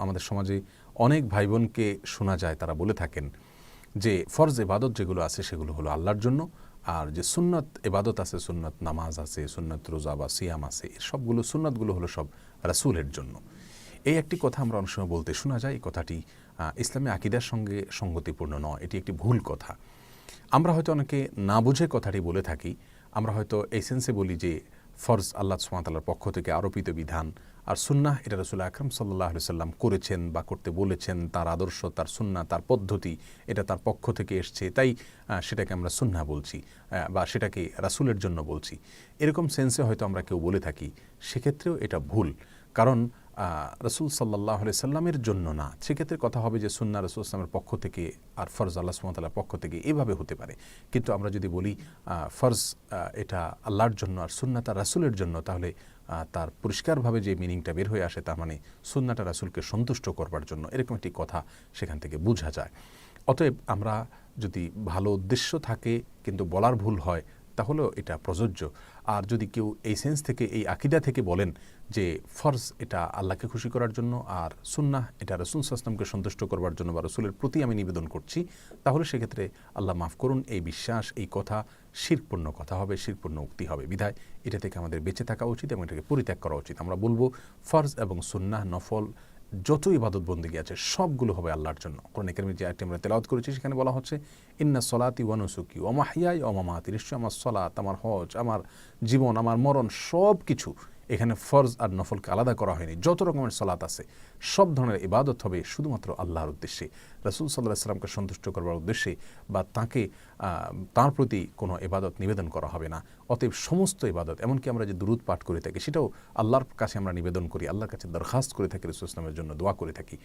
আমাদের সমাজে অনেক ভাই বোনকে শোনা যায় তারা বলে থাকেন যে ফরজ ইবাদত যেগুলো আছে সেগুলো হলো আল্লাহর জন্য, আর যে সুন্নত ইবাদত আছে, সুন্নত নামাজ আছে, সুন্নত রোজা বা সিয়াম আছে, সবগুলো সুন্নতগুলো হলো সব রাসূলের জন্য। এই একটি কথা আমরা অনেক সময় বলতে শোনা যায়। এই কথাটি ইসলামী আকীদার সঙ্গে সঙ্গতিপূর্ণ নয়, এটি একটি ভুল কথা। আমরা হয়তো অনেকে না বুঝে কথাটি বলে থাকি। আমরা হয়তো এই সেন্সে বলি যে ফরজ আল্লাহ সুবহানাহু ওয়া তাআলার পক্ষ থেকে আরোপিত বিধান, আর সুন্নাহ এটা রাসূল আকরাম সাল্লাল্লাহু আলাইহি সাল্লাম করেছেন বা করতে বলেছেন, তার আদর্শ, তার সুন্নাহ, তার পদ্ধতি এটা তার পক্ষ থেকে এসছে, তাই সেটাকে আমরা সুন্নাহ বলছি বা সেটাকে রাসূলের জন্য বলছি। এরকম সেন্সে হয়তো আমরা কেউ বলে থাকি, সেক্ষেত্রেও এটা ভুল। কারণ রাসূল সাল্লাল্লাহু আলাইহি সাল্লামের জন্য না, সেক্ষেত্রে কথা হবে যে সুন্নাহ রাসূল সাল্লামের পক্ষ থেকে আর ফরজ আল্লাহ সুবহানাহু ওয়া তাআলার পক্ষ থেকে, এভাবে হতে পারে। কিন্তু আমরা যদি বলি ফরজ এটা আল্লাহর জন্য আর সুন্নাহটা রাসূলের জন্য, তাহলে তার পরিষ্কারভাবে যে মিনিংটা বের হয়ে আসে, তার মানে সুন্নাহটা রাসূলকে সন্তুষ্ট করবার জন্য, এরকম একটি কথা সেখান থেকে বোঝা যায়। অতএব আমরা যদি ভালো উদ্দেশ্য থাকে কিন্তু বলার ভুল হয়, তাহলেও এটা প্রযোজ্য। আর যদি কেউ এই সেন্স থেকে, এই আকীদা থেকে বলেন যে ফরজ এটা আল্লাহকে খুশি করার জন্য আর সুন্নাহ এটা রাসূল সাল্লাল্লাহু আলাইহি ওয়াসাল্লামকে সন্তুষ্ট করবার জন্য বা রাসূলের প্রতি আমি নিবেদন করছি, তাহলে সেক্ষেত্রে আল্লাহ মাফ করুন, এই বিশ্বাস, এই কথা শিরকপূর্ণ কথা হবে, শিরকপূর্ণ উক্তি হবে। বিধায় এটা থেকে আমাদের বেঁচে থাকা উচিত এবং এটাকে পরিত্যাগ করা উচিত। আমরা বলবো ফরজ এবং সুন্নাহ, নফল যত ইবাদত বন্দেগী আছে সবগুলো হবে আল্লাহর জন্য। কোরআনে কারিমে যে আয়াতটি আমরা তেলাওয়াত করেছি সেখানে বলা হচ্ছে, ইন্না সলাতি ওয়া নুসুকি ওয়া মাহইয়ায়া ওয়া মামাতি, নিশ্চয় আমার সলাত, আমার হজ, আমার জীবন, আমার মরণ সব কিছু, এখানে ফরজ আর নফলকে আলাদা করা হয়নি। যত রকমের সলাত আছে সব ধরনের ইবাদত হবে শুধুমাত্র আল্লাহর উদ্দেশ্যে, রাসূল সাল্লাল্লাহু আলাইহি সাল্লামকে সন্তুষ্ট করবার উদ্দেশ্যে, বা তাঁর প্রতি কোনো ইবাদত নিবেদন করা হবে না। অতএব সমস্ত ইবাদত, এমনকি আমরা যে দুরূদ পাঠ করে থাকি সেটাও আল্লাহর কাছে আমরা নিবেদন করি, আল্লাহর কাছে দরখাস্ত করে থাকি, রাসূল সাল্লাল্লাহু আলাইহি ওয়াসাল্লামের জন্য দোয়া করে থাকি।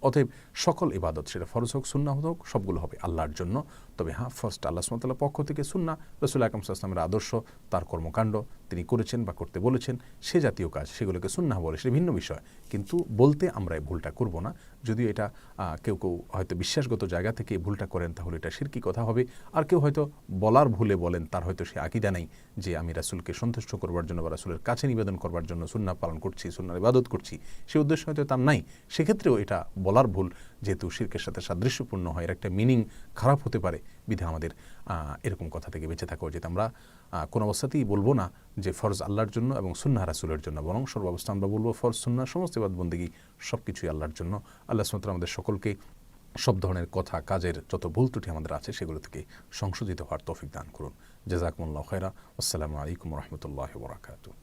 অতএব সকল ইবাদত, সেটা ফরজ হোক সুন্নাহ হোক, সবগুলো হবে আল্লাহর জন্য। তবে হ্যাঁ, ফার্স্ট আল্লাহ সুবহানাহু ওয়া তাআলার পক্ষ থেকে সুন্নাহ, রাসূল আকরাম সাল্লাল্লাহু আলাইহি ওয়াসাল্লামের আদর্শ, তার কর্মকাণ্ড, তিনি করেছেন বা করতে বলেছেন, সে জাতীয় কাজ, সেগুলোকে সুন্নাহ বলে, সেটা ভিন্ন বিষয়। কিন্তু বলতে আমরা এই ভুলটা করব না। যদিও এটা কেউ কেউ হয়তো বিশ্বাসগত জায়গা থেকে এই ভুলটা করেন, তাহলে এটা শিরকি কথা হবে। আর কেউ হয়তো বলার ভুলে বলেন, তার হয়তো সে আকীদা নেই যে আমি রাসূলকে সন্তুষ্ট করবার জন্য বা রাসূলের কাছে নিবেদন করবার জন্য সুন্নাহ পালন করছি, সুন্নাহর ইবাদত করছি, সে উদ্দেশ্য হয়তো তার নাই। সেক্ষেত্রেও এটা বলার ভুল, যেহেতু শিরকের সাথে সাদৃশ্যপূর্ণ হয়, এর একটা মিনিং খারাপ হতে পারে। বিধায় আমাদের এরকম কথা থেকে বেঁচে থাকা উচিত। আমরা কোনো অবস্থাতেই বলবো না যে ফরজ আল্লাহর জন্য এবং সুন্নাহ রাসূলের জন্য, বরং সর্বাবস্থা আমরা বলবো ফরজ সুন্নাহ সমস্ত ইবাদত বন্দেগী সব কিছুই আল্লাহর জন্য। আল্লাহ সুবহানাহু ওয়া তাআলা আমাদের সকলকে সব ধরনের কথা, কাজের যত ভুল ত্রুটি আমাদের আছে সেগুলো থেকে সংশোধিত হওয়ার তৌফিক দান করুন। জাযাকুমুল্লাহু খায়রা। আসসালামু আলাইকুম ওয়া রাহমাতুল্লাহি ওয়া বারাকাতুহু।